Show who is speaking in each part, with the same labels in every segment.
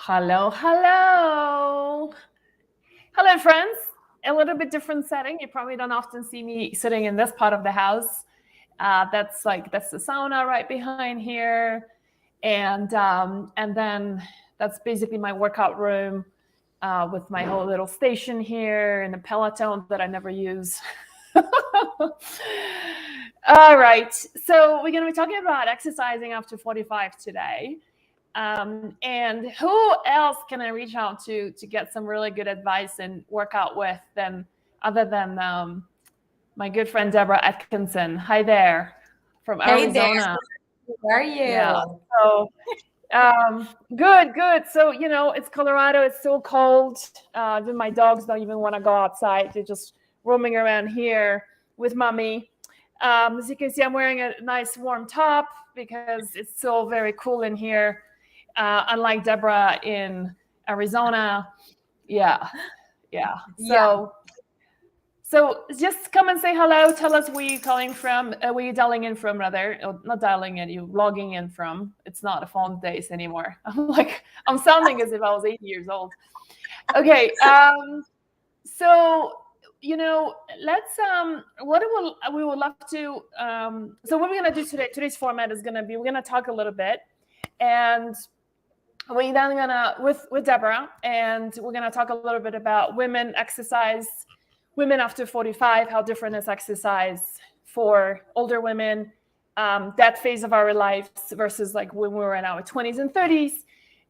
Speaker 1: Hello, hello. Hello, friends. A little bit different setting. You probably don't often see me sitting in this part of the house. That's the sauna right behind here, and then that's basically my workout room with my whole little station here and a Peloton that I never use. All right, so we're going to be talking about exercising after 45 today. And who else can I reach out to get some really good advice and work out with than other than my good friend Debra Atkinson. Hi there from
Speaker 2: Hey there,
Speaker 1: Arizona.
Speaker 2: how are
Speaker 1: Yeah.
Speaker 2: you?
Speaker 1: So good, good. So it's Colorado. It's so cold. Even my dogs don't even want to go outside. They're just roaming around here with mommy. As you can see, I'm wearing a nice warm top because it's still very cool in here. Unlike Debra in Arizona. Yeah, yeah.
Speaker 2: Yeah,
Speaker 1: So just come and say hello. Tell us where you're calling from, where you're dialing in from, rather. Or not dialing in, you logging in from. It's not a phone days anymore. I'm sounding as if I was 80 years old. Okay. So let's what we would love to so what we're gonna do today. Today's format is gonna be we're gonna talk a little bit, and we're then gonna with Debra, and we're gonna talk a little bit about women exercise, women after 45, how different is exercise for older women, that phase of our lives versus like when we were in our 20s and 30s.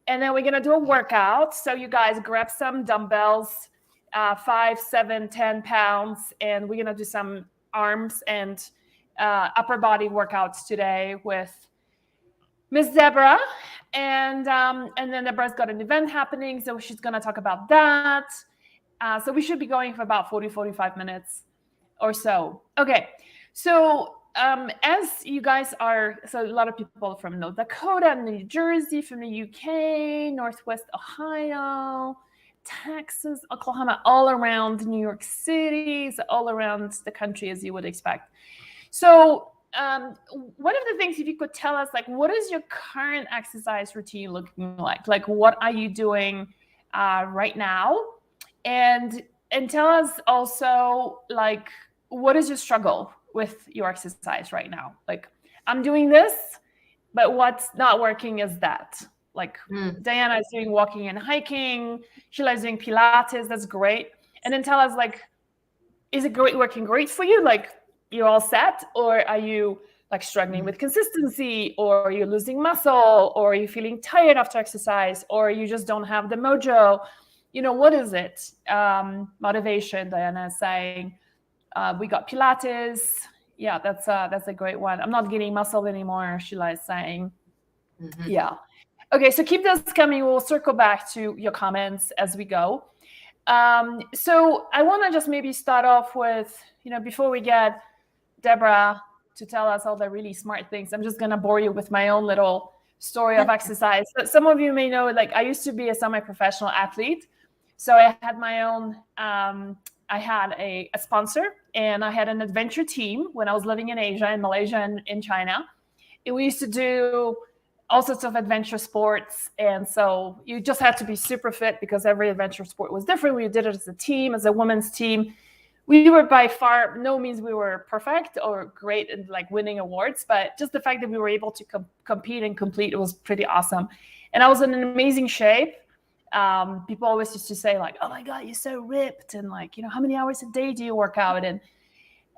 Speaker 1: And then we're gonna do a workout. So you guys grab some dumbbells, 5, 7, 10 pounds, and we're gonna do some arms and upper body workouts today with Miss Debra, and then Debra's got an event happening, so she's gonna talk about that. So we should be going for about 45 minutes or so. Okay, so as you guys are, so a lot of people from North Dakota, New Jersey, from the UK, Northwest Ohio, Texas, Oklahoma, all around New York City, so all around the country as you would expect. So one of the things, if you could tell us, like, what is your current exercise routine looking like? Like, what are you doing right now? And tell us also, like, what is your struggle with your exercise right now? Like, I'm doing this, but what's not working is that. Like,
Speaker 2: mm,
Speaker 1: Diana is doing walking and hiking. Sheila is doing Pilates. That's great. And then tell us, like, is it working great for you? Like, you're all set, or are you like struggling with consistency, or you're losing muscle, or are you feeling tired after exercise, or you just don't have the mojo? What is it? Motivation, Diana is saying. We got Pilates. Yeah, that's a great one. I'm not getting muscle anymore, Sheila is saying.
Speaker 2: mhm.
Speaker 1: Yeah. Okay, so keep those coming. We'll circle back to your comments as we go. So I want to just maybe start off with, before we get Debra to tell us all the really smart things, I'm just going to bore you with my own little story of exercise. So some of you may know, like, I used to be a semi-professional athlete. So I had my own, I had a sponsor, and I had an adventure team when I was living in Asia, in Malaysia, and in China. And we used to do all sorts of adventure sports. And so you just had to be super fit because every adventure sport was different. We did it as a team, as a women's team. We were by far, no means we were perfect or great in like winning awards, but just the fact that we were able to compete and complete, it was pretty awesome. And I was in an amazing shape. People always used to say, like, oh my God, you're so ripped. And like, how many hours a day do you work out? And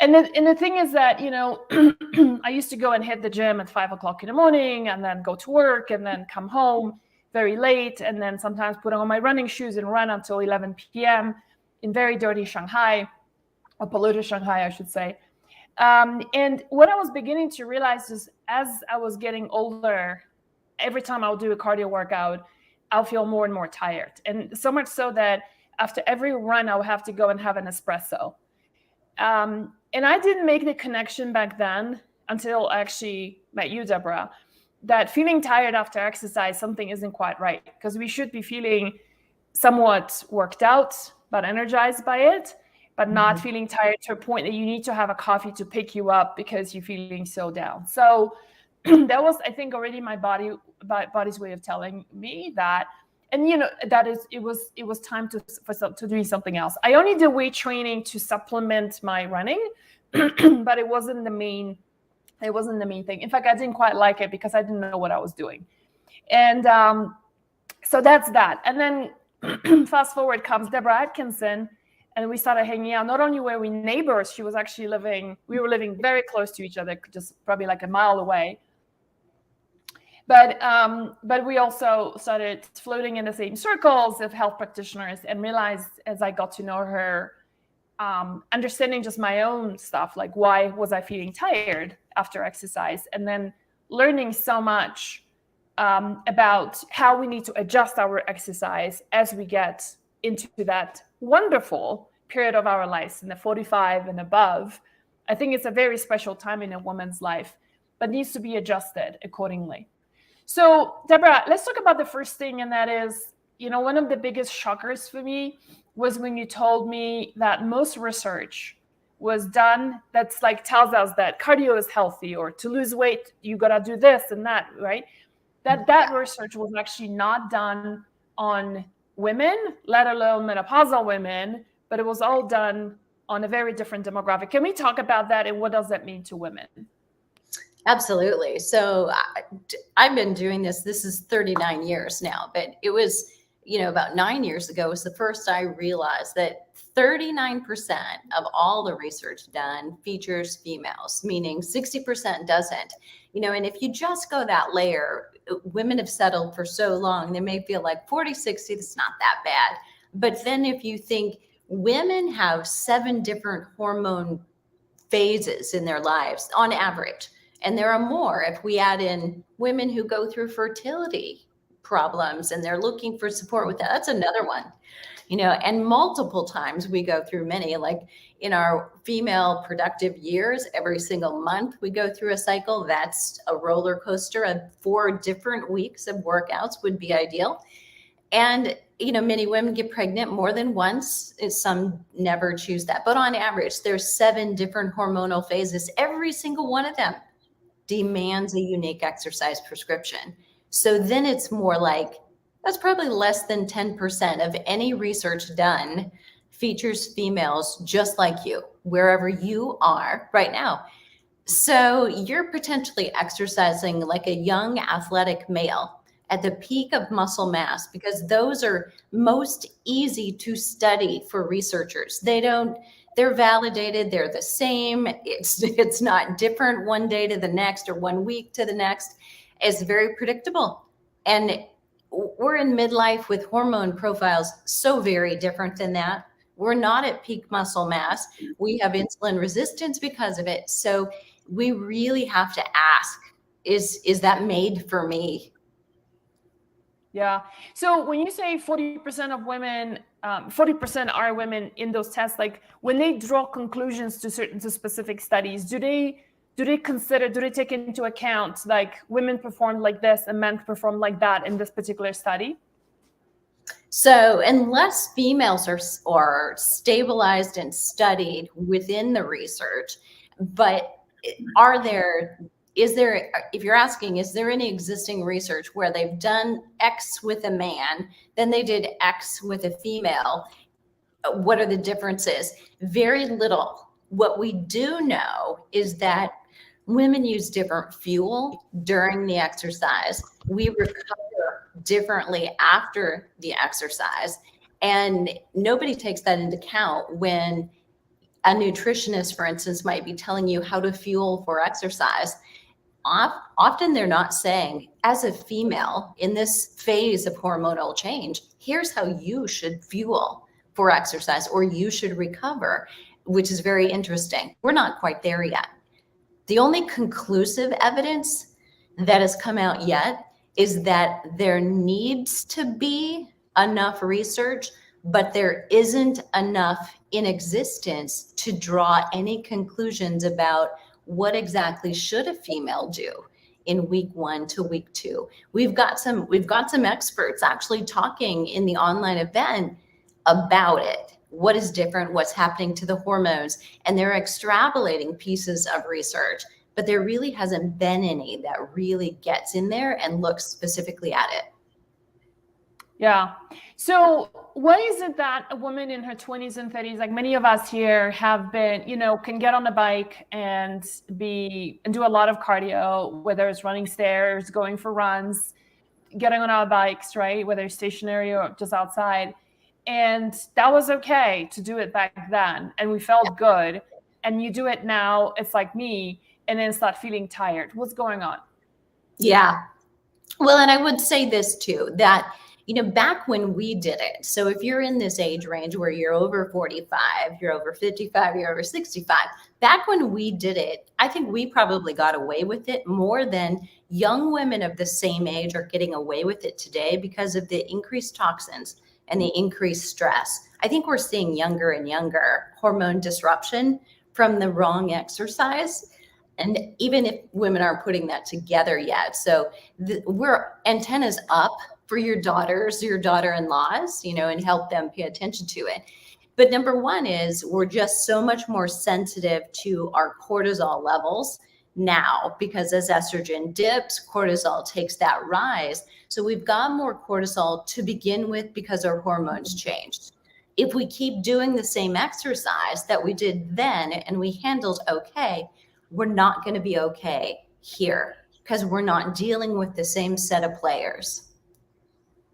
Speaker 1: the thing is that, I used to go and hit the gym at 5 o'clock in the morning and then go to work and then come home very late, and then sometimes put on my running shoes and run until 11 p.m. in very dirty Shanghai, or polluted Shanghai, I should say. And what I was beginning to realize is, as I was getting older, every time I'll do a cardio workout, I'll feel more and more tired. And so much so that after every run, I'll have to go and have an espresso. And I didn't make the connection back then until I actually met you, Debra, that feeling tired after exercise, something isn't quite right, because we should be feeling somewhat worked out, but energized by it, but not
Speaker 2: Mhm.
Speaker 1: feeling tired to a point that you need to have a coffee to pick you up because you're feeling so down. So that was, I think, already my body's way of telling me that and it was time to do something else. I only did weight training to supplement my running, but it wasn't the main thing. In fact, I didn't quite like it because I didn't know what I was doing. And so that's that. And then fast forward comes Debra Atkinson, and we started hanging out. Not only were we neighbors, we were living very close to each other, just probably like a mile away. But we also started floating in the same circles of health practitioners, and realized as I got to know her, understanding just my own stuff, like why was I feeling tired after exercise, and then learning so much about how we need to adjust our exercise as we get into that wonderful period of our lives in the 45 and above. I think it's a very special time in a woman's life, but needs to be adjusted accordingly. So, Debra, let's talk about the first thing, and that is, one of the biggest shockers for me was when you told me that most research was done that's like tells us that cardio is healthy, or to lose weight, you got to do this and that, right? That research was actually not done on women, let alone menopausal women, but it was all done on a very different demographic. Can we talk about that, and what does that mean to women?
Speaker 2: Absolutely. So I've been doing this. This is 39 years now, but it was, about 9 years ago was the first I realized that 39% of all the research done features females, meaning 60% doesn't. And if you just go that layer, women have settled for so long, they may feel like 40, 60, it's not that bad. But then if you think women have 7 different hormone phases in their lives on average, and there are more if we add in women who go through fertility problems and they're looking for support with that. That's another one, and multiple times we go through many, like in our female productive years, every single month we go through a cycle. That's a roller coaster of 4 different weeks of workouts would be ideal. And, many women get pregnant more than once. Some never choose that. But on average, there's 7 different hormonal phases. Every single one of them demands a unique exercise prescription. So then it's more like, that's probably less than 10% of any research done features females just like you, wherever you are right now. So you're potentially exercising like a young athletic male at the peak of muscle mass, because those are most easy to study for researchers. They're validated, they're the same. It's not different one day to the next or 1 week to the next. It's very predictable. And we're in midlife with hormone profiles so very different than that. We're not at peak muscle mass. We have insulin resistance because of it. So we really have to ask, is that made for me?
Speaker 1: Yeah. So when you say 40% of women, 40% are women in those tests, like when they draw conclusions to specific studies, do they take into account like women performed like this and men performed like that in this particular study?
Speaker 2: So unless females are stabilized and studied within the research, but if you're asking, is there any existing research where they've done X with a man, then they did X with a female? What are the differences? Very little. What we do know is that women use different fuel during the exercise. We recover differently after the exercise. And nobody takes that into account when a nutritionist, for instance, might be telling you how to fuel for exercise. Often they're not saying, as a female in this phase of hormonal change, here's how you should fuel for exercise, or you should recover, which is very interesting. We're not quite there yet. The only conclusive evidence that has come out yet is that there needs to be enough research, but there isn't enough in existence to draw any conclusions about what exactly should a female do in week 1 to week 2. We've got some experts actually talking in the online event about it. What is different? What's happening to the hormones? And they're extrapolating pieces of research, but there really hasn't been any that really gets in there and looks specifically at it.
Speaker 1: Yeah. So what is it that a woman in her 20s and 30s, like many of us here have been, can get on a bike and do a lot of cardio, whether it's running stairs, going for runs, getting on our bikes, right? Whether it's stationary or just outside. And that was okay to do it back then. And we felt good. And you do it now, it's like me, and then start feeling tired. What's going on?
Speaker 2: Yeah. Well, and I would say this too, that, back when we did it, so if you're in this age range where you're over 45, you're over 55, you're over 65, back when we did it, I think we probably got away with it more than young women of the same age are getting away with it today because of the increased toxins and the increased stress. I think we're seeing younger and younger hormone disruption from the wrong exercise. And even if women aren't putting that together yet. So we're antennas up for your daughters, your daughter-in-laws, and help them pay attention to it. But number one is we're just so much more sensitive to our cortisol levels now, because as estrogen dips, cortisol takes that rise. So we've got more cortisol to begin with because our hormones changed. If we keep doing the same exercise that we did then and we handled okay, we're not going to be okay here because we're not dealing with the same set of players.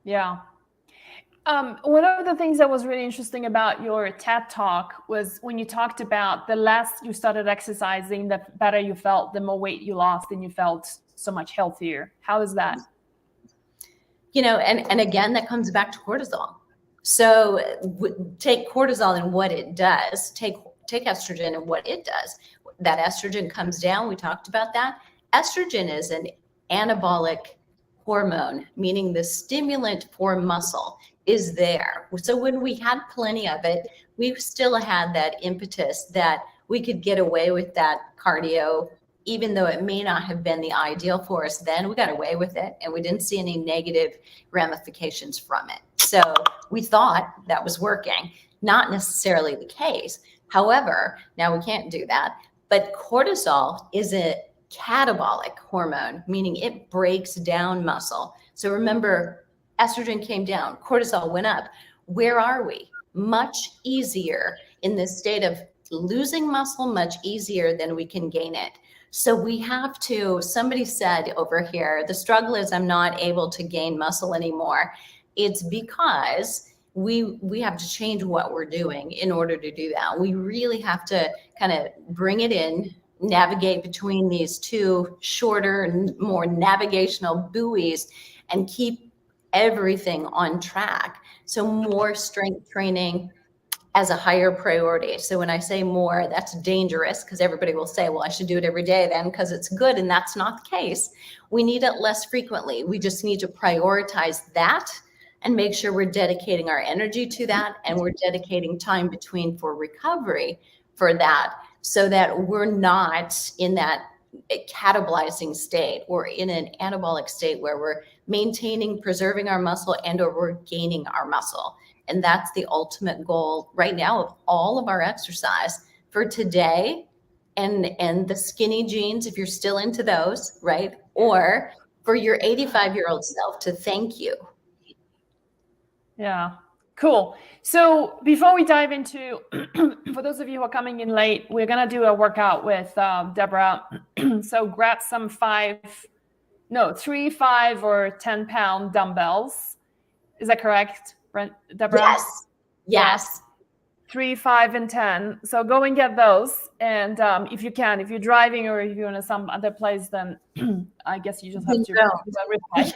Speaker 1: Yeah. One of the things that was really interesting about your TED Talk was when you talked about the less you started exercising, the better you felt, the more weight you lost, and you felt so much healthier. How is that?
Speaker 2: And again, that comes back to cortisol. So take cortisol and what it does, take estrogen and what it does. That estrogen comes down. We talked about that. Estrogen is an anabolic hormone, meaning the stimulant for muscle is there. So when we had plenty of it, we still had that impetus that we could get away with that cardio, even though it may not have been the ideal for us then. We got away with it and we didn't see any negative ramifications from it. So we thought that was working, not necessarily the case. However, now we can't do that. But cortisol is a catabolic hormone, meaning it breaks down muscle. So remember, estrogen came down, cortisol went up. Where are we? Much easier in this state of losing muscle, much easier than we can gain it. So we have to, somebody said over here, the struggle is I'm not able to gain muscle anymore. It's because we have to change what we're doing in order to do that. We really have to kind of bring it in, navigate between these two shorter and more navigational buoys and keep everything on track. So more strength training as a higher priority. So when I say more, that's dangerous because everybody will say, well, I should do it every day then because it's good. And that's not the case. We need it less frequently. We just need to prioritize that and make sure we're dedicating our energy to that and we're dedicating time between for recovery for that so that we're not in that catabolizing state or in an anabolic state where we're maintaining, preserving our muscle and or we're gaining our muscle. And that's the ultimate goal right now of all of our exercise for today and the skinny jeans, if you're still into those, right? Or for your 85-year-old self to thank you.
Speaker 1: Yeah, cool. So before we dive into, for those of you who are coming in late, we're going to do a workout with Debra. So grab some 3, 5, or 10-pound dumbbells. Is that correct, Debra?
Speaker 2: Yes.
Speaker 1: 3, 5, and 10. So go and get those. And if you can, if you're driving or if you're in some other place, then I guess you just have to reply.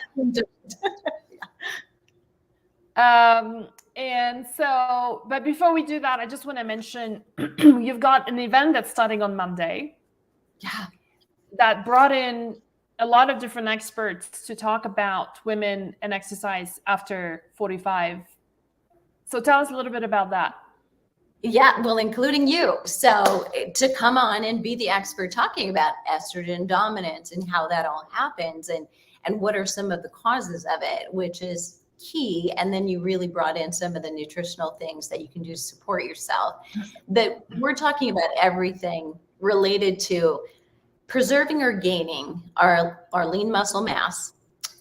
Speaker 1: And so, but before we do that, I just want to mention you've got an event that's starting on Monday.
Speaker 2: Yeah.
Speaker 1: That brought in a lot of different experts to talk about women and exercise after 45. So tell us a little bit about that.
Speaker 2: Yeah, well, including you. So to come on and be the expert talking about estrogen dominance and how that all happens and what are some of the causes of it, which is key. And then you really brought in some of the nutritional things that you can do to support yourself. But we're talking about everything related to preserving or gaining our lean muscle mass,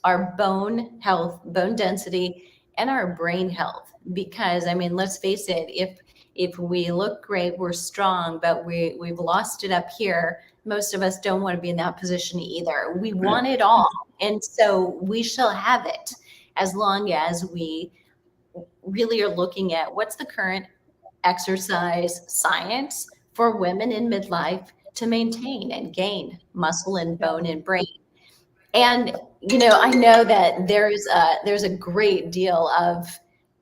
Speaker 2: our bone health, bone density, and our brain health. Because I mean, let's face it, if we look great, we're strong, but we've lost it up here, most of us don't want to be in that position either. We want it all. And so we shall have it as long as we really are looking at what's the current exercise science for women in midlife to maintain and gain muscle and bone and brain. And I know that there's a great deal of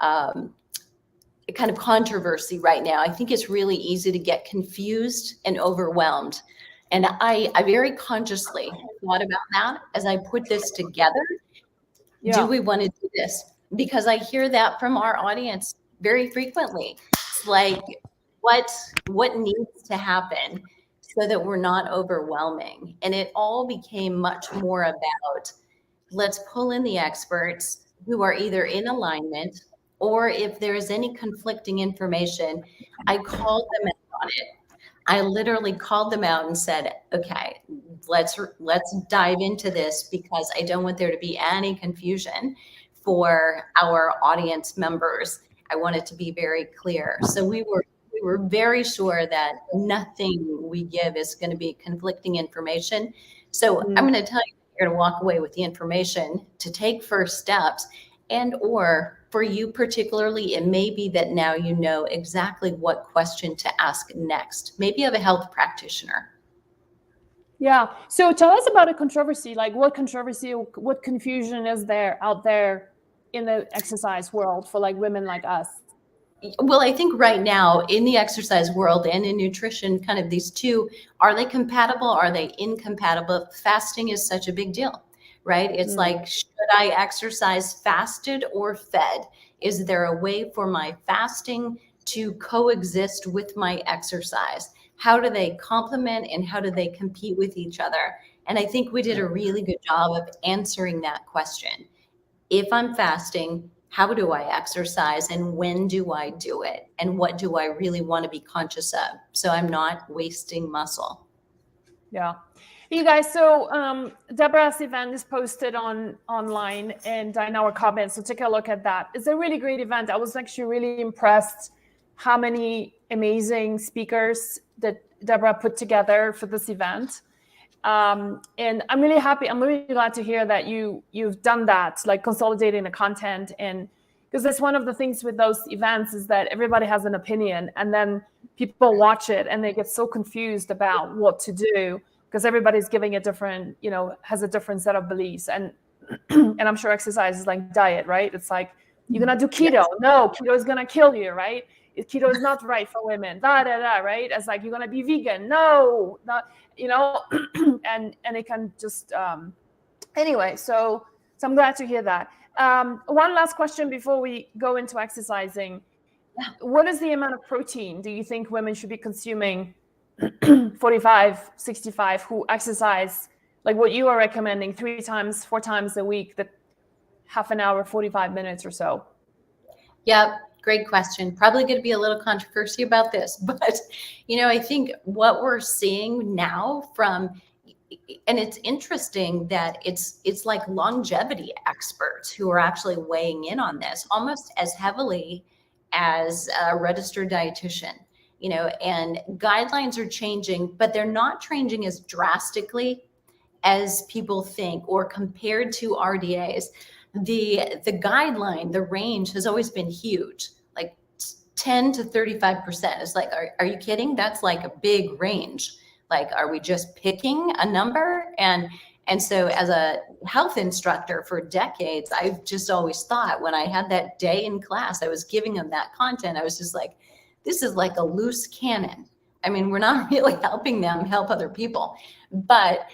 Speaker 2: kind of controversy right now. I think it's really easy to get confused and overwhelmed. And I very consciously thought about that as I put this together. Do we want to do this? Because I hear that from our audience very frequently. It's like, what needs to happen so that we're not overwhelming? And it all became much more about, let's pull in the experts who are either in alignment, or if there's any conflicting information, I called them out on it. I literally called them out and said, okay, let's dive into this, because I don't want there to be any confusion for our audience members. I want it to be very clear. So we were very sure that nothing we give is going to be conflicting information. So I'm going to tell you, you're going to walk away with the information to take first steps. And or for you particularly, it may be that now you know exactly what question to ask next, maybe of a health practitioner.
Speaker 1: Yeah. So tell us about a controversy, like what controversy, what confusion is there out there in the exercise world for like women like us?
Speaker 2: Well, I think right now in the exercise world and in nutrition, kind of these two, are they compatible? Are they incompatible? Fasting is such a big deal, right? It's like, should I exercise fasted or fed? Is there a way for my fasting to coexist with my exercise? How do they complement and how do they compete with each other? And I think we did a really good job of answering that question. If I'm fasting, how do I exercise and when do I do it? And what do I really want to be conscious of, so I'm not wasting muscle?
Speaker 1: Yeah. You guys, so Debra's event is posted online and in our comments, so take a look at that. It's a really great event. I was actually really impressed how many amazing speakers that Debra put together for this event. And I'm really happy. I'm really glad to hear that you've done that, like consolidating the content. And because that's one of the things with those events is that everybody has an opinion, and then people watch it and they get so confused about what to do because everybody's giving a different, has a different set of beliefs. And and I'm sure exercise is like diet, right? It's like, you're gonna do keto. Yes. No, keto is gonna kill you, right? Keto is not right for women. Right? It's like, you're gonna be vegan. No, not, and it can just anyway. So I'm glad to hear that. One last question before we go into exercising. What is the amount of protein do you think women should be consuming 45, 65 who exercise like what you are recommending 3 times, 4 times a week, that half an hour, 45 minutes or so?
Speaker 2: Yep. Great question. Probably going to be a little controversy about this, but I think what we're seeing now and it's interesting that it's like longevity experts who are actually weighing in on this almost as heavily as a registered dietitian, and guidelines are changing, but they're not changing as drastically as people think, or compared to RDAs. The guideline, the range has always been huge, like 10 to 35%. It's like, are you kidding? That's like a big range. Like, are we just picking a number? And so as a health instructor for decades, I've just always thought, when I had that day in class, I was giving them that content. I was just like, this is like a loose cannon. I mean, we're not really helping them help other people. But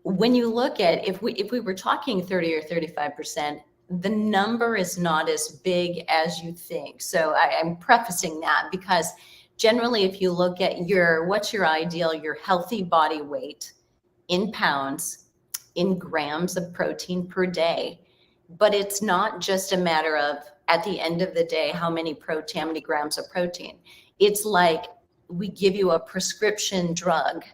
Speaker 2: when you look at, if we were talking 30 or 35%, the number is not as big as you think. So I'm prefacing that because generally, if you look at what's your ideal, your healthy body weight in pounds, in grams of protein per day, but it's not just a matter of, at the end of the day, how many grams of protein. It's like, we give you a prescription drug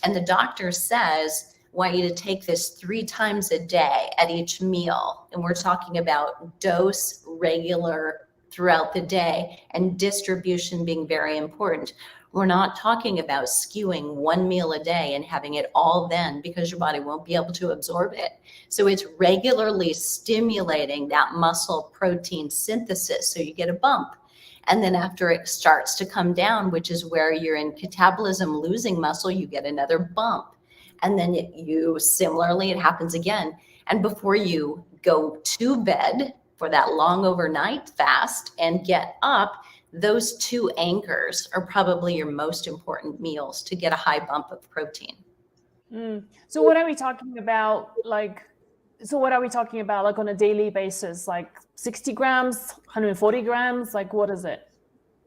Speaker 2: and the doctor says, want you to take this 3 times a day at each meal. And we're talking about dose regular throughout the day, and distribution being very important. We're not talking about skewing one meal a day and having it all then, because your body won't be able to absorb it. So it's regularly stimulating that muscle protein synthesis, so you get a bump. And then after it starts to come down, which is where you're in catabolism, losing muscle, you get another bump. And then similarly, it happens again. And before you go to bed for that long overnight fast and get up, those two anchors are probably your most important meals to get a high bump of protein.
Speaker 1: So what are we talking about? Like on a daily basis, like 60 grams, 140 grams? Like, what is it?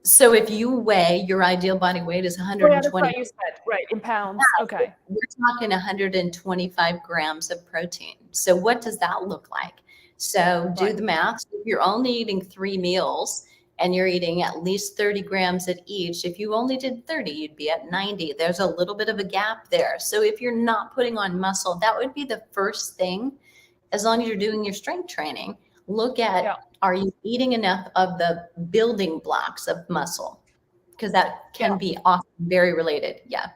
Speaker 2: So if you weigh, your ideal body weight is 120.
Speaker 1: Yeah, that's what you said, right, in pounds. Okay.
Speaker 2: We're talking 125 grams of protein. So what does that look like? So do the math. If you're only eating 3 meals and you're eating at least 30 grams at each, if you only did 30, you'd be at 90. There's a little bit of a gap there. So if you're not putting on muscle, that would be the first thing. As long as you're doing your strength training, look at, are you eating enough of the building blocks of muscle? Because that can be often very related. Yeah.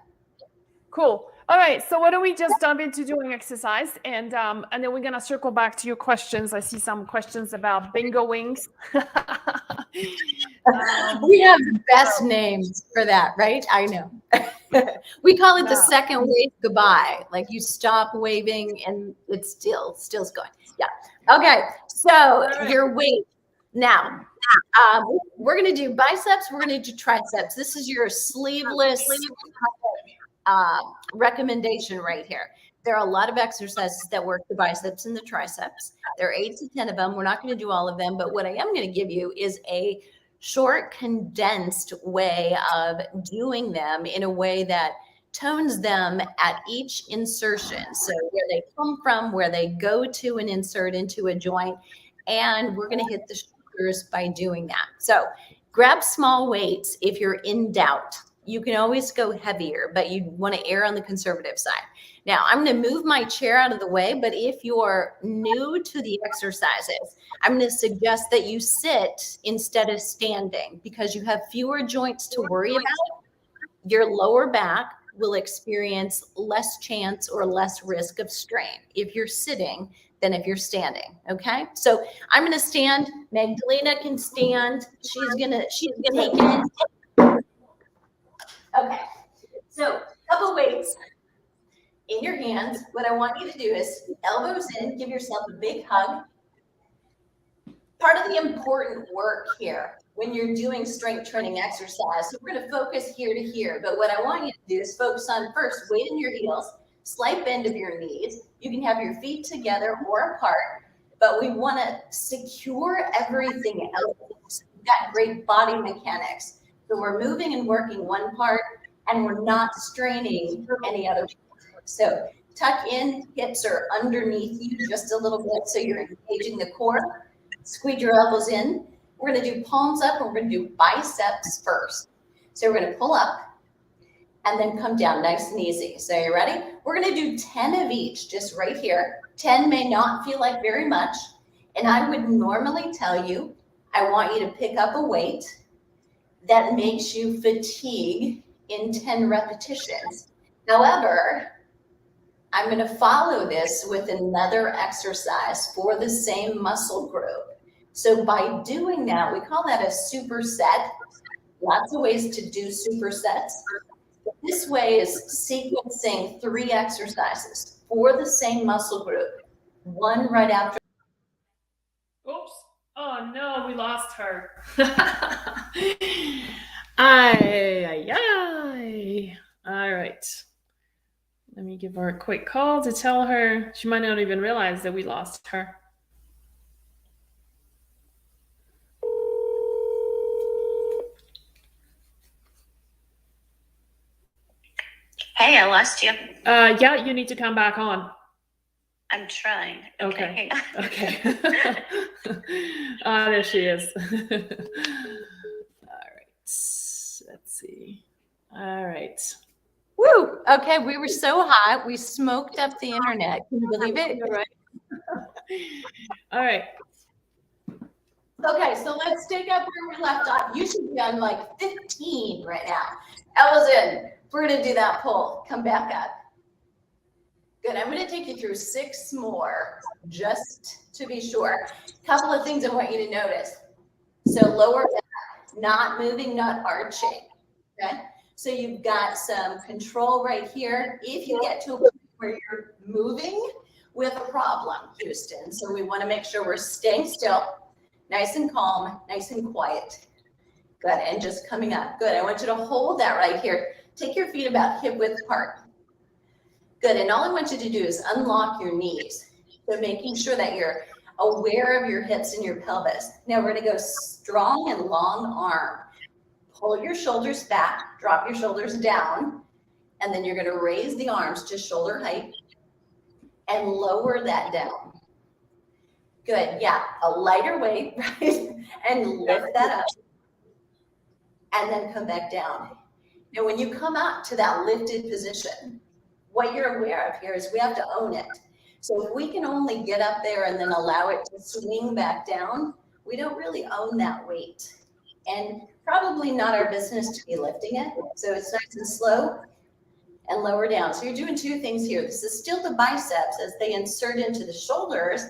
Speaker 1: Cool. All right. So why don't we just dive into doing exercise, and then we're gonna circle back to your questions. I see some questions about bingo wings.
Speaker 2: We have the best names for that, right? I know. We call it the second wave goodbye. Like you stop waving and it's still's going. Yeah. Okay. So your weight. Now, we're going to do biceps. We're going to do triceps. This is your sleeveless recommendation right here. There are a lot of exercises that work the biceps and the triceps. There are 8 to 10 of them. We're not going to do all of them, but what I am going to give you is a short, condensed way of doing them in a way that tones them at each insertion. So where they come from, where they go to and insert into a joint, and we're going to hit the shoulders by doing that. So grab small weights if you're in doubt. You can always go heavier, but you want to err on the conservative side. Now, I'm going to move my chair out of the way, but if you're new to the exercises, I'm going to suggest that you sit instead of standing, because you have fewer joints to worry about. Your lower back will experience less chance or less risk of strain if you're sitting than if you're standing. Okay. So I'm going to stand. Magdalena can stand. She's going to take it. Okay. So a couple weights in your hands. What I want you to do is elbows in, give yourself a big hug. Part of the important work here when you're doing strength training exercise, so we're going to focus here to here, but what I want you to do is focus on first weight in your heels, slight bend of your knees. You can have your feet together or apart, but we want to secure everything else. We've got great body mechanics. So we're moving and working one part, and we're not straining any other part. So tuck in, hips are underneath you just a little bit, so you're engaging the core. Squeeze your elbows in. We're going to do palms up, and we're going to do biceps first. So we're going to pull up and then come down nice and easy. So you ready? We're going to do 10 of each just right here. 10 may not feel like very much. And I would normally tell you, I want you to pick up a weight that makes you fatigue in 10 repetitions. However, I'm going to follow this with another exercise for the same muscle group. So by doing that, we call that a superset. Lots of ways to do supersets. This way is sequencing 3 exercises for the same muscle group, one right after.
Speaker 1: Oops. Oh no, we lost her. Ay. All right. Let me give her a quick call to tell her. She might not even realize that we lost her.
Speaker 3: Hey, I lost you.
Speaker 1: Yeah, you need to come back on.
Speaker 3: I'm trying.
Speaker 1: Okay. Okay. There she is. All right. Let's see. All right.
Speaker 2: Woo! Okay, we were so hot, we smoked up the internet. Can you believe it?
Speaker 1: Right. All right.
Speaker 2: Okay, so let's take up where we left off. You should be on like 15 right now. Elbows in. We're gonna do that pull. Come back up. Good, I'm gonna take you through 6 more, just to be sure. Couple of things I want you to notice. So lower back, not moving, not arching, okay? So you've got some control right here. If you get to a point where you're moving, we have a problem, Houston. So we wanna make sure we're staying still, nice and calm, nice and quiet. Good, and just coming up. Good, I want you to hold that right here. Take your feet about hip width apart. Good, and all I want you to do is unlock your knees. So making sure that you're aware of your hips and your pelvis. Now we're gonna go strong and long arm. Pull your shoulders back, drop your shoulders down, and then you're gonna raise the arms to shoulder height and lower that down. Good, yeah, a lighter weight, right? And lift that up, and then come back down. Now when you come up to that lifted position, what you're aware of here is we have to own it. So if we can only get up there and then allow it to swing back down, we don't really own that weight. And probably not our business to be lifting it. So it's nice and slow and lower down. So you're doing 2 things here. This is still the biceps as they insert into the shoulders,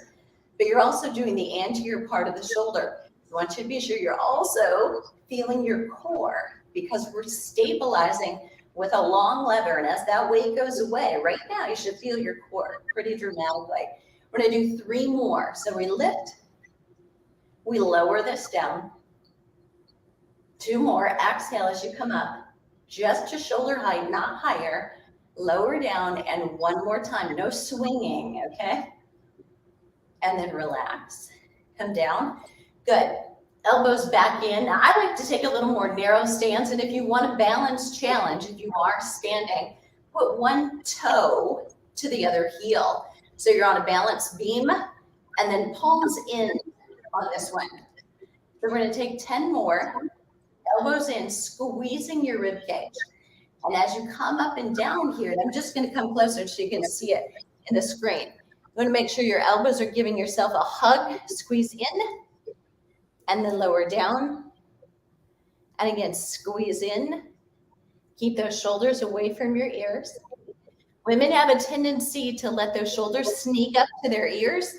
Speaker 2: but you're also doing the anterior part of the shoulder. I want you to be sure you're also feeling your core because we're stabilizing with a long lever. And as that weight goes away, right now you should feel your core pretty dramatically. We're gonna do 3 more. So we lift, we lower this down. 2 more, exhale as you come up, just to shoulder height, not higher. Lower down, and 1 more time, no swinging, okay? And then relax, come down, good. Elbows back in. Now, I like to take a little more narrow stance, and if you want a balanced challenge, if you are standing, put 1 toe to the other heel. So you're on a balanced beam, and then palms in on this one. So we're gonna take 10 more, elbows in, squeezing your rib cage. And as you come up and down here, and I'm just gonna come closer so you can see it in the screen. You wanna make sure your elbows are giving yourself a hug, squeeze in, and then lower down. And again, squeeze in. Keep those shoulders away from your ears. Women have a tendency to let those shoulders sneak up to their ears,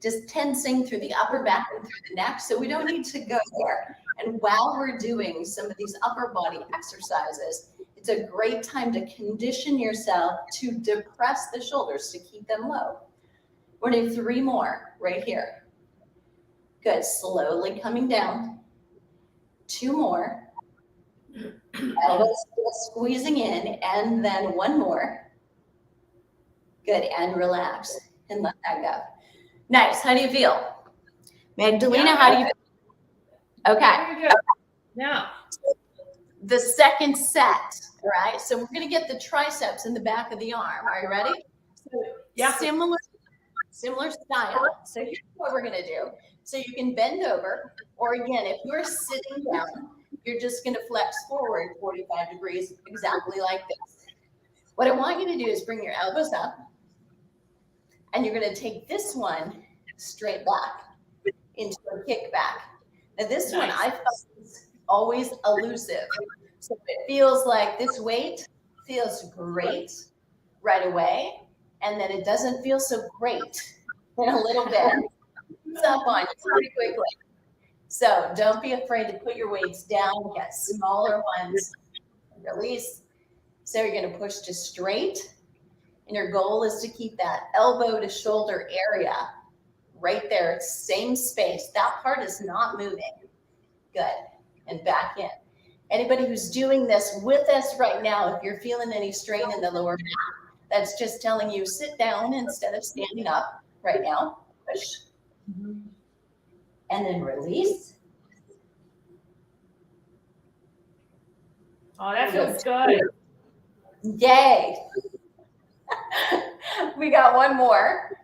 Speaker 2: just tensing through the upper back and through the neck. So we don't need to go there. And while we're doing some of these upper body exercises, it's a great time to condition yourself to depress the shoulders to keep them low. We're gonna do 3 more right here. Good, slowly coming down. 2 more. Elbows squeezing in, and then 1 more. Good, and relax, and let that go. Nice, how do you feel? Magdalena, how do you feel? Okay.
Speaker 1: Very good. Yeah.
Speaker 2: The second set, right? So we're gonna get the triceps in the back of the arm. Are you ready? So
Speaker 1: Yeah.
Speaker 2: Similar style. So here's what we're gonna do. So you can bend over, or again, if you're sitting down, you're just gonna flex forward 45 degrees, exactly like this. What I want you to do is bring your elbows up, and you're gonna take this one straight back into a kickback. Now this one I thought was always elusive. So it feels like this weight feels great right away, and then it doesn't feel so great in a little bit. It's up on you pretty quickly. So don't be afraid to put your weights down, get smaller ones, release. So you're gonna push to straight, and your goal is to keep that elbow to shoulder area right there, same space. That part is not moving. Good, and back in. Anybody who's doing this with us right now, if you're feeling any strain in the lower back, that's just telling you sit down instead of standing up right now. Push. And then release.
Speaker 1: Oh, that feels good.
Speaker 2: Yay. We got 1 more.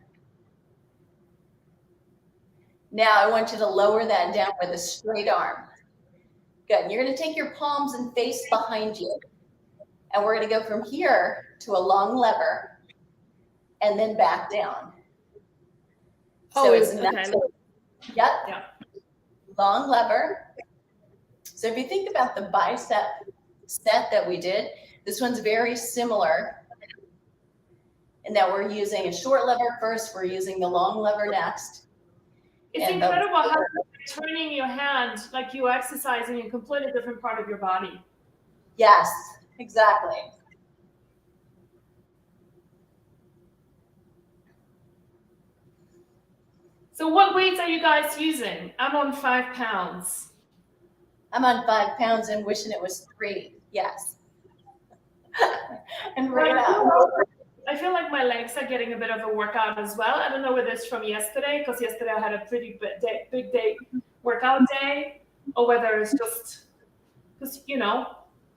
Speaker 2: Now I want you to lower that down with a straight arm. Good. And you're going to take your palms and face behind you. And we're going to go from here to a long lever and then back down. So it's
Speaker 1: okay.
Speaker 2: Yep.
Speaker 1: Yeah.
Speaker 2: long lever. So if you think about the bicep set that we did, this one's very similar in that we're using a short lever first, we're using the long lever next.
Speaker 1: It's incredible how you're turning your hand like you're exercising a completely different part of your body.
Speaker 2: Yes, exactly.
Speaker 1: So what weights are you guys using? I'm on 5 pounds.
Speaker 2: I'm on 5 pounds and wishing it was 3. Yes. And bring it up.
Speaker 1: I feel like my legs are getting a bit of a workout as well. I don't know whether it's from yesterday, because yesterday I had a pretty big day workout day, or whether it's just because, you know,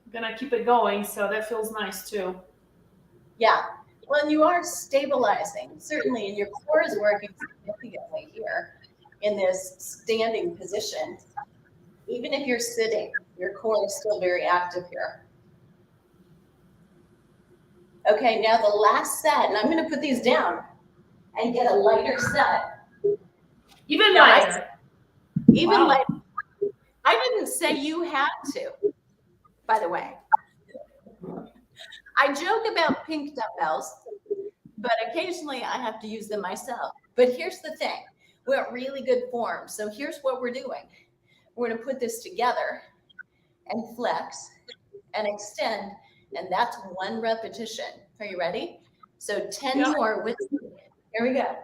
Speaker 1: I'm gonna keep it going, so that feels nice too.
Speaker 2: Yeah. Well, and you are stabilizing, certainly, and your core is working significantly here in this standing position. Even if you're sitting, your core is still very active here. Okay, now the last set, and I'm going to put these down and get a lighter set.
Speaker 1: Even lighter.
Speaker 2: Even lighter. I didn't say you had to, by the way. I joke about pink dumbbells, but occasionally I have to use them myself. But here's the thing. We're at really good form. So here's what we're doing. We're going to put this together and flex and extend, and that's 1 repetition. Are you ready? So 10 more with me. Here we go.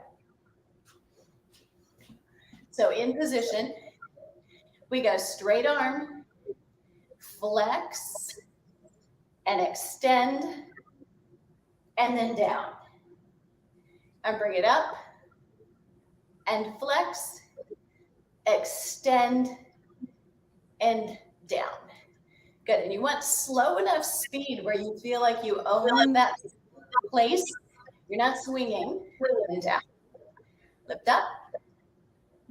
Speaker 2: So in position, we go straight arm, flex, and extend, and then down. And bring it up, and flex, extend, and down. Good, and you want slow enough speed where you feel like you own that place. You're not swinging, and down. Lift up,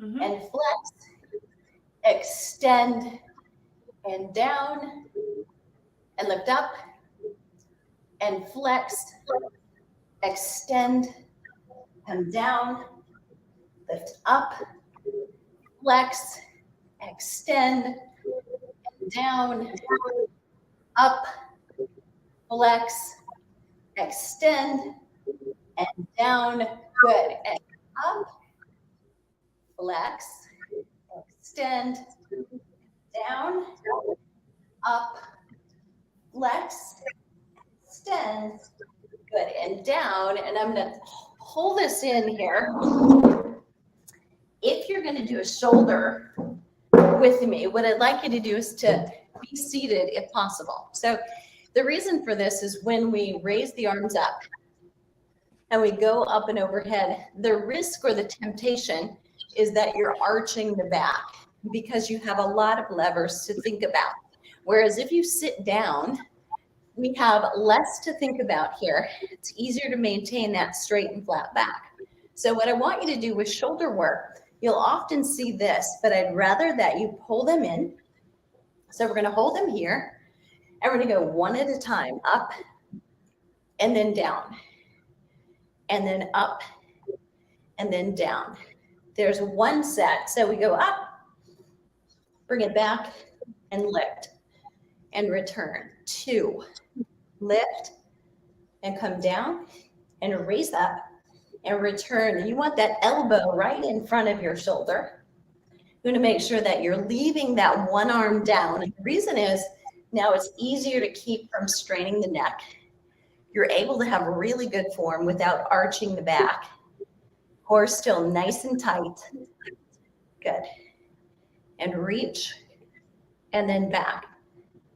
Speaker 2: and flex, extend, and down, and lift up, and flex, extend, and down, lift up, flex, extend, and down, up, flex, extend, and down. Good. And up, flex, extend, down, up, flex, extend. Good. And down. And I'm going to pull this in here. If you're going to do a shoulder with me, what I'd like you to do is to be seated if possible. So the reason for this is when we raise the arms up and we go up and overhead, the risk or the temptation is that you're arching the back because you have a lot of levers to think about. Whereas if you sit down, we have less to think about here. It's easier to maintain that straight and flat back. So what I want you to do with shoulder work, you'll often see this, but I'd rather that you pull them in. So we're going to hold them here, and we're going to go one at a time, up and then down, and then up and then down. There's 1 set. So we go up, bring it back, and lift, and return. 2, lift, and come down, and raise up, and return. And you want that elbow right in front of your shoulder. You're going to make sure that you're leaving that one arm down. And the reason is now it's easier to keep from straining the neck. You're able to have really good form without arching the back. Core still nice and tight. Good. And reach, and then back.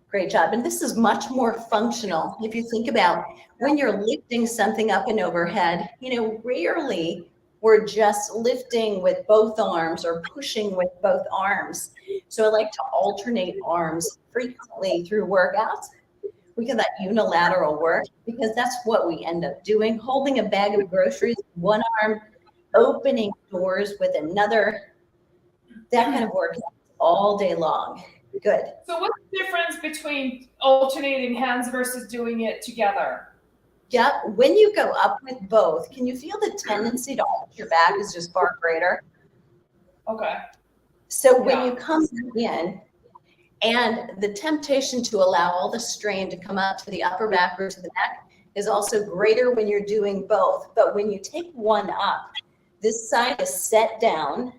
Speaker 2: Great job. And this is much more functional. If you think about when you're lifting something up and overhead, you know, rarely we're just lifting with both arms or pushing with both arms. So I like to alternate arms frequently through workouts. We get that unilateral work because that's what we end up doing. Holding a bag of groceries with one arm, opening doors with another, that kind of work all day long. Good.
Speaker 1: So what's the difference between alternating hands versus doing it together?
Speaker 2: Yep. When you go up with both, can you feel the tendency to arch your back is just far greater?
Speaker 1: Okay.
Speaker 2: So when you come in, and the temptation to allow all the strain to come up to the upper back or to the neck is also greater when you're doing both. But when you take one up, this side is set down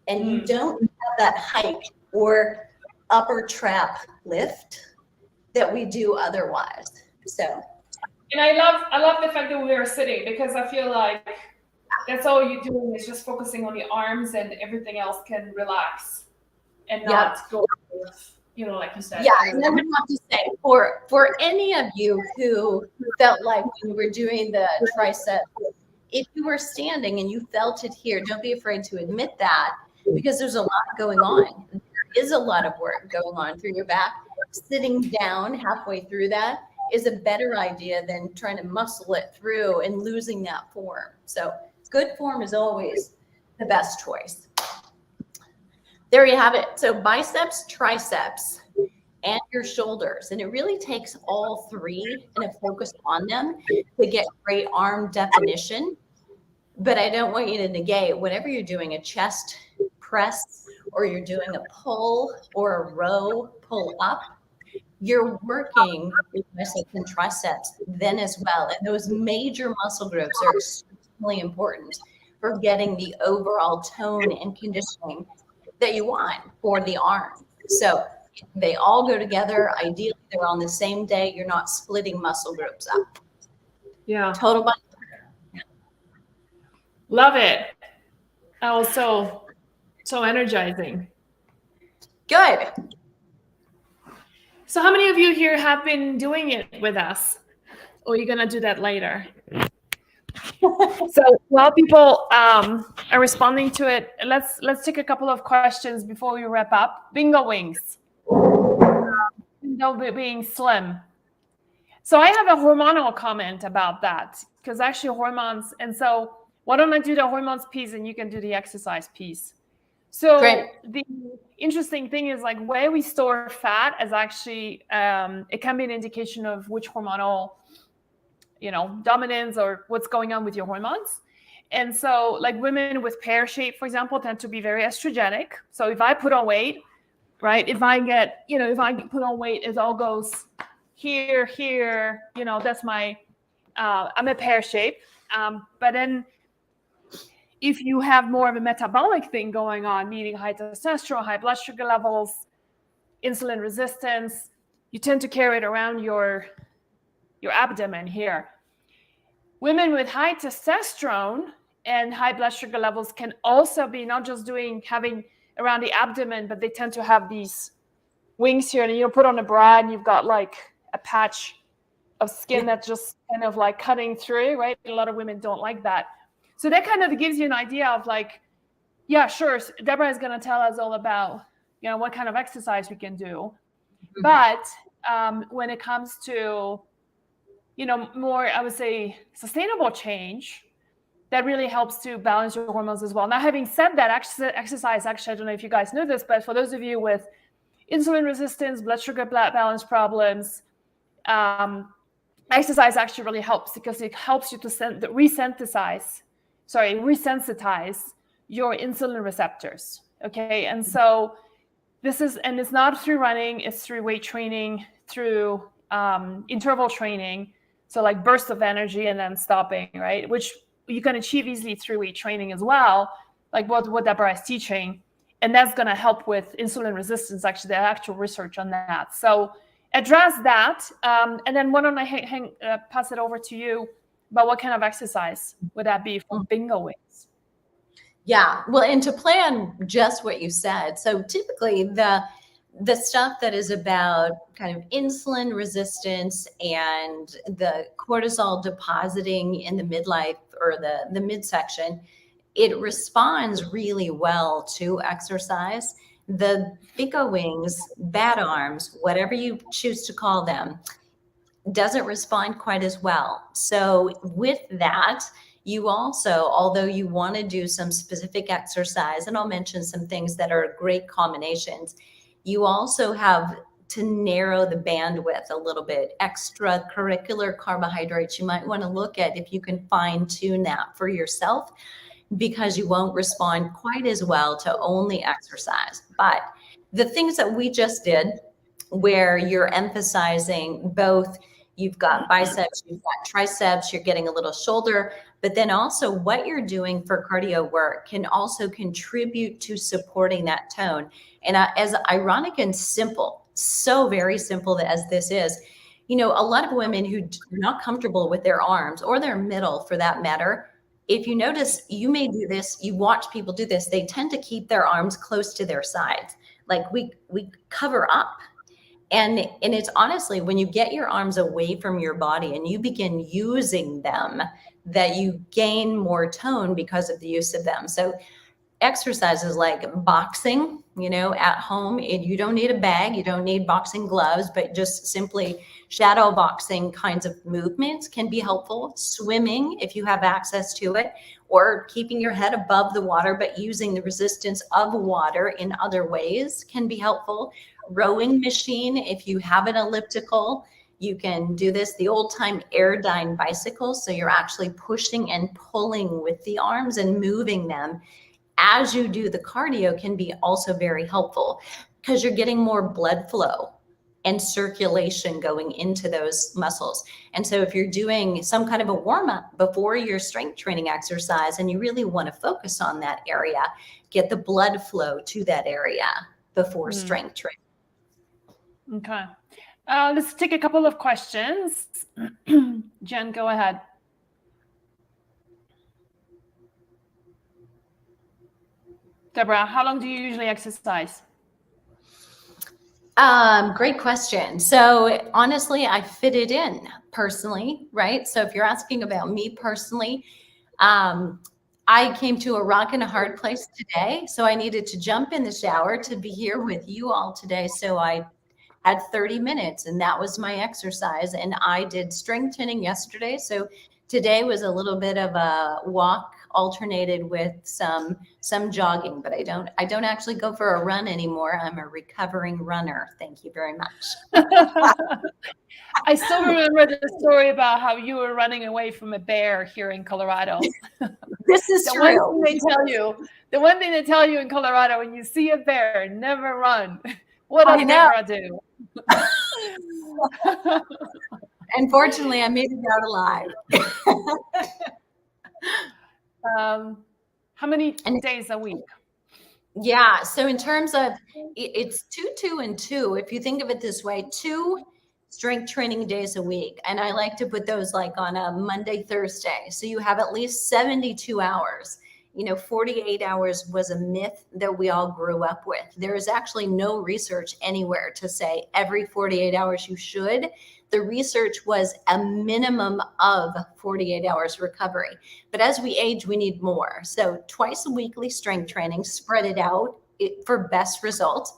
Speaker 2: and you don't have that hike or upper trap lift that we do otherwise. So.
Speaker 1: And I love the fact that we are sitting, because I feel like that's all you're doing is just focusing on the arms, and everything else can relax and not go, like you said.
Speaker 2: Yeah, and I would have to say, for any of you who felt like when you were doing the tricep, if you were standing and you felt it here, don't be afraid to admit that, because there's a lot going on. There is a lot of work going on through your back. Sitting down halfway through that is a better idea than trying to muscle it through and losing that form. So good form is always the best choice. There you have it. So biceps, triceps, and your shoulders. And it really takes all three and a focus on them to get great arm definition. But I don't want you to negate whenever you're doing a chest press, or you're doing a pull or a row pull up, you're working with biceps and triceps then as well. And those major muscle groups are extremely important for getting the overall tone and conditioning that you want for the arm. So they all go together. Ideally, they're on the same day. You're not splitting muscle groups up.
Speaker 1: Yeah.
Speaker 2: Total body.
Speaker 1: Love it. Also, so energizing.
Speaker 2: Good.
Speaker 1: So how many of you here have been doing it with us? Or are you going to do that later? So while people are responding to it, let's take a couple of questions before we wrap up. Bingo wings. Bingo being slim. So I have a hormonal comment about that, because actually hormones, and so why don't I do the hormones piece and you can do the exercise piece. So
Speaker 2: Great.
Speaker 1: The interesting thing is, like, where we store fat is actually, it can be an indication of which hormonal, dominance or what's going on with your hormones. And so, like, women with pear shape, for example, tend to be very estrogenic. So if I put on weight, right, if I put on weight, it all goes here, that's my, I'm a pear shape. But then if you have more of a metabolic thing going on, meaning high testosterone, high blood sugar levels, insulin resistance, you tend to carry it around your abdomen here. Women with high testosterone and high blood sugar levels can also be not just having around the abdomen, but they tend to have these wings here, and you put on a bra and you've got like a patch of skin that's just kind of like cutting through, right? A lot of women don't like that. So that kind of gives you an idea of, like, yeah, sure, Debra is going to tell us all about, what kind of exercise we can do. Mm-hmm. But when it comes to, more, I would say, sustainable change, that really helps to balance your hormones as well. Now, having said that, exercise, actually, I don't know if you guys know this, but for those of you with insulin resistance, blood sugar balance problems, exercise actually really helps, because it helps you to resensitize your insulin receptors. Okay. And so and it's not through running, it's through weight training, through interval training. So like bursts of energy and then stopping, right? Which you can achieve easily through weight training as well, like what Debra is teaching. And that's going to help with insulin resistance, actually, the actual research on that. So address that. And then why don't I pass it over to you about what kind of exercise would that be for bingo wings?
Speaker 2: Yeah, well, and to plan just what you said. So typically the stuff that is about kind of insulin resistance and the cortisol depositing in the midlife or the midsection, it responds really well to exercise. The bingo wings, bat arms, whatever you choose to call them, doesn't respond quite as well. So with that, you also, although you want to do some specific exercise, and I'll mention some things that are great combinations, you also have to narrow the bandwidth a little bit. Extracurricular carbohydrates, you might want to look at if you can fine tune that for yourself. because you won't respond quite as well to only exercise. But the things that we just did, where you're emphasizing both, you've got biceps, you've got triceps, you're getting a little shoulder, but then also what you're doing for cardio work can also contribute to supporting that tone. And as ironic and simple, so very simple as this is, a lot of women who are not comfortable with their arms or their middle for that matter, if you notice, you may do this, you watch people do this, they tend to keep their arms close to their sides. Like we cover up. And it's honestly, when you get your arms away from your body and you begin using them, that you gain more tone because of the use of them. So exercises like boxing, at home, you don't need a bag, you don't need boxing gloves, but just simply shadow boxing kinds of movements can be helpful. Swimming, if you have access to it, or keeping your head above the water, but using the resistance of water in other ways can be helpful. Rowing machine, if you have an elliptical, you can do this. The old time Airdyne bicycles, so you're actually pushing and pulling with the arms and moving them as you do the cardio, can be also very helpful because you're getting more blood flow and circulation going into those muscles. And so if you're doing some kind of a warm-up before your strength training exercise and you really want to focus on that area, get the blood flow to that area before strength training.
Speaker 1: Okay. Let's take a couple of questions. Jen, go ahead. Debra, how long do you usually exercise?
Speaker 2: Great question. So honestly, I fit it in personally, right? So if you're asking about me personally, I came to a rock and a hard place today. So I needed to jump in the shower to be here with you all today. So I had 30 minutes and that was my exercise. And I did strength training yesterday. So today was a little bit of a walk alternated with some jogging, but I don't actually go for a run anymore. I'm a recovering runner. Thank you very much.
Speaker 1: I still remember the story about how you were running away from a bear here in Colorado.
Speaker 2: This is
Speaker 1: the
Speaker 2: true.
Speaker 1: The one thing they tell you in Colorado, when you see a bear, never run. What does Debra do?
Speaker 2: Unfortunately, I made it out alive.
Speaker 1: How many days a week?
Speaker 2: Yeah. So in terms of, it's 2, and 2. If you think of it this way, 2 strength training days a week. And I like to put those like on a Monday, Thursday. So you have at least 72 hours. 48 hours was a myth that we all grew up with. There is actually no research anywhere to say every 48 hours you should. The research was a minimum of 48 hours recovery. But as we age, we need more. So twice a weekly strength training, spread it out for best results.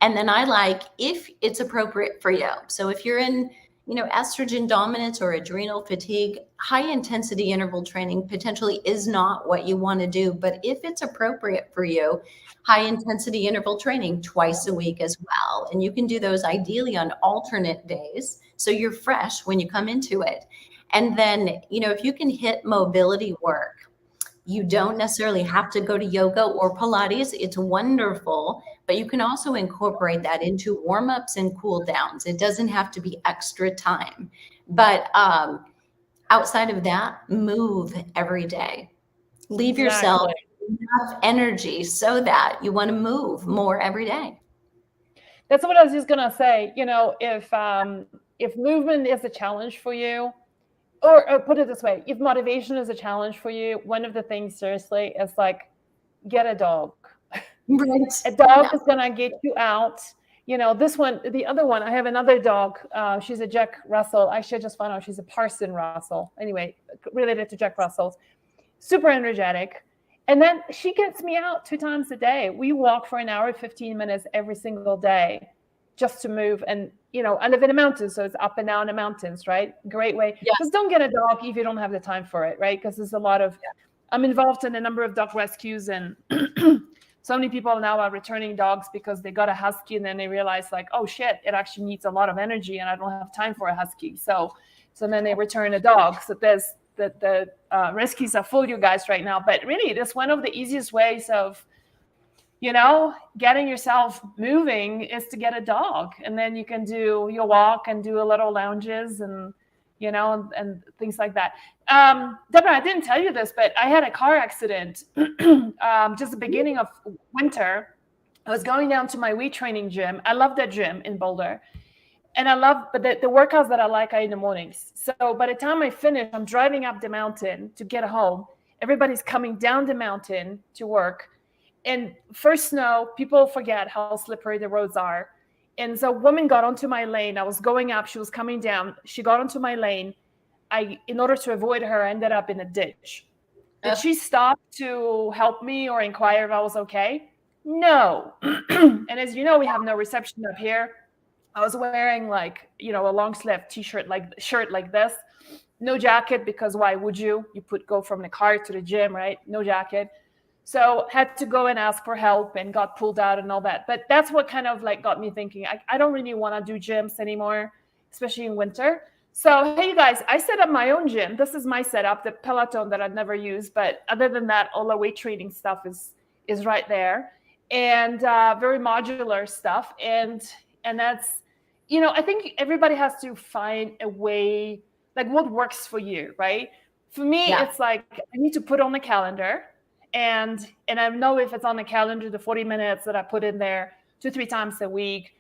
Speaker 2: And then I like, if it's appropriate for you. So if you're in estrogen dominance or adrenal fatigue, high intensity interval training potentially is not what you want to do. But if it's appropriate for you, high intensity interval training twice a week as well. And you can do those ideally on alternate days, so you're fresh when you come into it. And then, if you can hit mobility work, you don't necessarily have to go to yoga or Pilates. It's wonderful, but you can also incorporate that into warm-ups and cool downs. It doesn't have to be extra time. But outside of that, move every day. Leave yourself enough energy so that you want to move more every day.
Speaker 1: That's what I was just going to say. If movement is a challenge for you, or put it this way, if motivation is a challenge for you, one of the things seriously is like, get a dog.
Speaker 2: Right.
Speaker 1: A dog is going to get you out. This one, the other one, I have another dog. She's a Jack Russell. Actually, I just found out she's a Parson Russell. Anyway, related to Jack Russells. Super energetic. And then she gets me out 2 times a day. We walk for an hour, 15 minutes every single day just to move. And, I live in the mountains, so it's up and down the mountains, right? Great way. Just don't get a dog if you don't have the time for it, right? Because there's a lot of, I'm involved in a number of dog rescues, and so many people now are returning dogs because they got a husky and then they realize like, oh shit, it actually needs a lot of energy and I don't have time for a husky. So then they return a dog. So there's the recipes have fooled you guys right now, but really it is one of the easiest ways of, getting yourself moving is to get a dog, and then you can do your walk and do a little lounges and and things like that. Debra, I didn't tell you this, but I had a car accident just the beginning of winter. I was going down to my weight training gym. I love that gym in Boulder. And but the workouts that I like are in the mornings. So by the time I finish, I'm driving up the mountain to get home. Everybody's coming down the mountain to work. And first snow, people forget how slippery the roads are. And so a woman got onto my lane. I was going up. She was coming down. She got onto my lane. In order to avoid her, I ended up in a ditch. Did she stop to help me or inquire if I was okay? No. And as you know, we have no reception up here. I was wearing a long sleeve t-shirt, shirt like this. No jacket, because why would you? You go from the car to the gym, right? No jacket. So had to go and ask for help and got pulled out and all that. But that's what kind of got me thinking, I don't really want to do gyms anymore, especially in winter. So, hey, you guys, I set up my own gym. This is my setup, the Peloton that I'd never used. But other than that, all the weight training stuff is right there, and very modular stuff. And that's, I think everybody has to find a way, what works for you, right? For me, It's I need to put on the calendar, and I know if it's on the calendar, the 40 minutes that I put in there 2-3 times a week.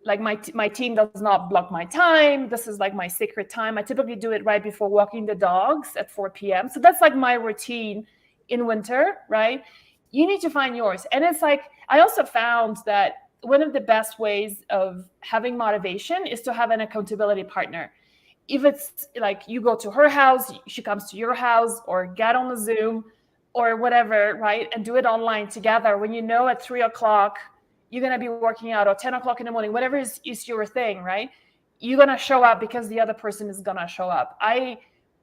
Speaker 1: My team does not block my time. This is my sacred time. I typically do it right before walking the dogs at 4 p.m. So that's my routine in winter, right? You need to find yours. And it's I also found that one of the best ways of having motivation is to have an accountability partner. If it's you go to her house, she comes to your house, or get on the Zoom or whatever, right? And do it online together. When at 3 o'clock, you're going to be working out, or 10 o'clock in the morning, whatever is your thing, right? You're going to show up because the other person is going to show up. I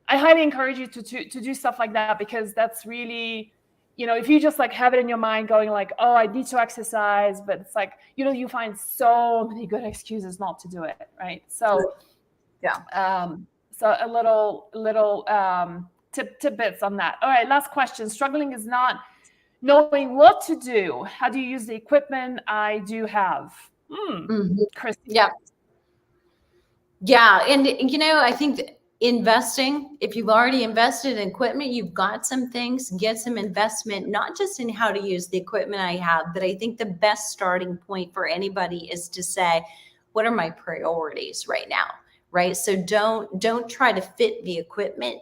Speaker 1: highly encourage you to do stuff like that, because that's really, if you just have it in your mind going oh, I need to exercise, but it's you find so many good excuses not to do it, right? So, so a little tidbits on that. All right, last question. Struggling is not knowing what to do. How do you use the equipment I do have? Christy.
Speaker 2: Yeah. And, I think investing, if you've already invested in equipment, you've got some things, get some investment, not just in how to use the equipment I have, but I think the best starting point for anybody is to say, what are my priorities right now? Right. So don't try to fit the equipment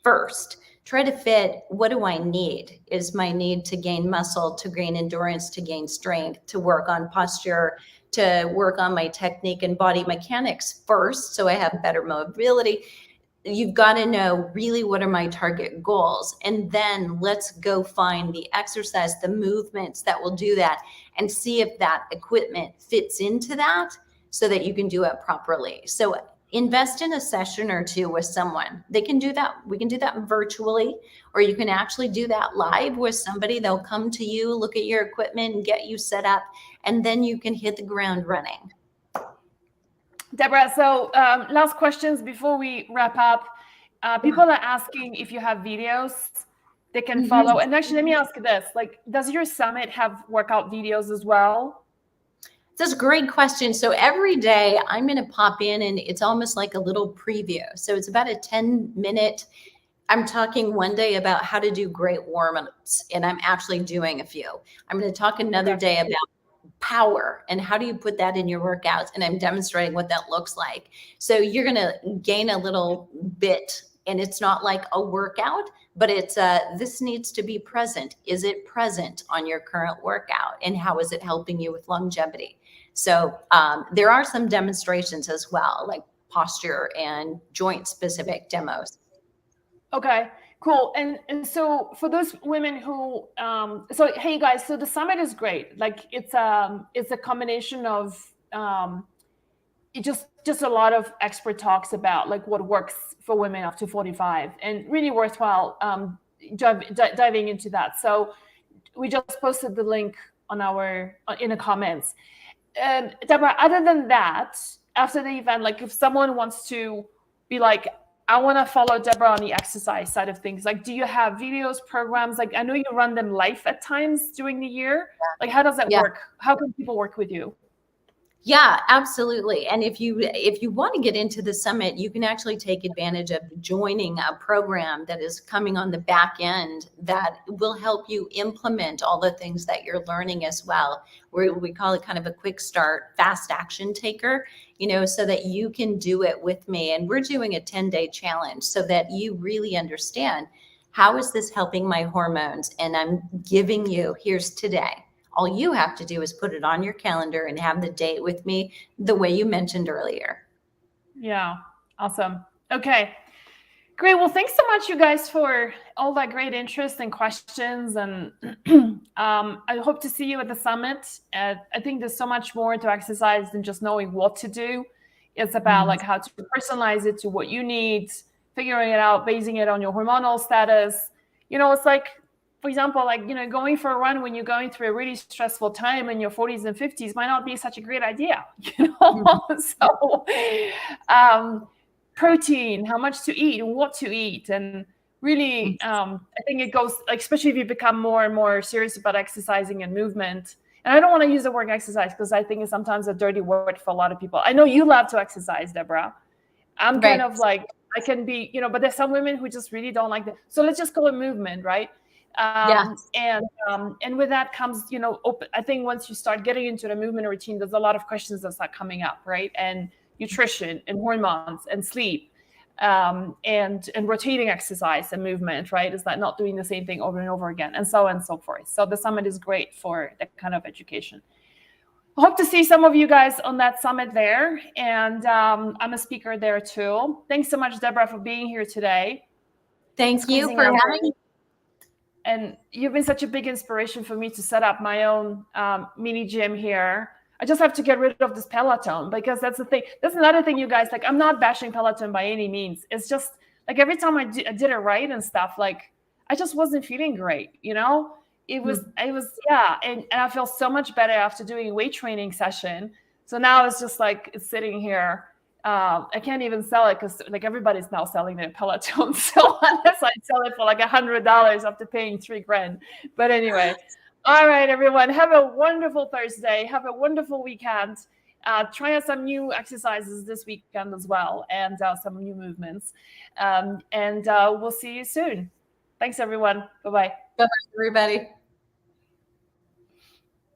Speaker 2: first. Try to fit, what do I need? Is my need to gain muscle, to gain endurance, to gain strength, to work on posture, to work on my technique and body mechanics first, so I have better mobility? You've got to know really what are my target goals. And then let's go find the exercise, the movements that will do that, and see if that equipment fits into that so that you can do it properly. So invest in a session or two with someone. They can do that. We can do that virtually, or you can actually do that live with somebody. They'll come to you, look at your equipment, and get you set up, and then you can hit the ground running.
Speaker 1: Debra, so last questions before we wrap up. People are asking if you have videos they can follow. And actually, let me ask this. Does your summit have workout videos as well?
Speaker 2: That's a great question. So every day I'm going to pop in, and it's almost like a little preview. So it's about a 10-minute. I'm talking one day about how to do great warm-ups, and I'm actually doing a few. I'm going to talk another day about power and how do you put that in your workouts, and I'm demonstrating what that looks like. So you're going to gain a little bit, and it's not like a workout, but it's this needs to be present. Is it present on your current workout, and how is it helping you with longevity? So there are some demonstrations as well, like posture and joint specific demos.
Speaker 1: Okay, cool. And so for those women who, so hey guys, so the summit is great. It's a combination of just a lot of expert talks about what works for women up to 45, and really worthwhile diving into that. So we just posted the link on in the comments. Debra, other than that, after the event, if someone wants to be I want to follow Debra on the exercise side of things. Like, do you have videos, programs? Like, I know you run them live at times during the year. Like, how does that work? How can people work with you?
Speaker 2: Yeah, absolutely. And if you want to get into the summit, you can actually take advantage of joining a program that is coming on the back end that will help you implement all the things that you're learning as well. We call it kind of a quick start, fast action taker, so that you can do it with me. And we're doing a 10-day challenge so that you really understand, how is this helping my hormones? And I'm giving you, here's today. All you have to do is put it on your calendar and have the date with me the way you mentioned earlier.
Speaker 1: Yeah, awesome. Okay, great. Well, thanks so much, you guys, for all that great interest and questions. And I hope to see you at the summit. I think there's so much more to exercise than just knowing what to do. It's about like how to personalize it to what you need, figuring it out, basing it on your hormonal status. It's like, for example, like, going for a run when you're going through a really stressful time in your 40s and 50s might not be such a great idea, So protein, how much to eat and what to eat. And really, I think it goes, like, especially if you become more and more serious about exercising and movement. And I don't want to use the word exercise because I think it's sometimes a dirty word for a lot of people. I know you love to exercise, Debra. I'm kind of like, I can be, but there's some women who just really don't like that. So let's just call it movement, right? And with that comes, I think once you start getting into the movement routine, there's a lot of questions that start coming up, right? And nutrition and hormones and sleep, and rotating exercise and movement, right? Is that not doing the same thing over and over again, and so on and so forth. So the summit is great for that kind of education. I hope to see some of you guys on that summit there. And I'm a speaker there too. Thanks so much, Debra, for being here today.
Speaker 2: Thank you for having me.
Speaker 1: And you've been such a big inspiration for me to set up my own mini gym here. I just have to get rid of this Peloton, because that's the thing. That's another thing, you guys. Like, I'm not bashing Peloton by any means. It's just like every time I did it right and stuff, like, I just wasn't feeling great. It was, and I feel so much better after doing a weight training session. So now it's just like, it's sitting here. I can't even sell it because like everybody's now selling their Peloton. So unless I sell it for like $100 after paying $3,000. But anyway, all right, everyone, have a wonderful Thursday. Have a wonderful weekend. Try out some new exercises this weekend as well, and some new movements. And we'll see you soon. Thanks, everyone. Bye-bye.
Speaker 2: Bye-bye, everybody.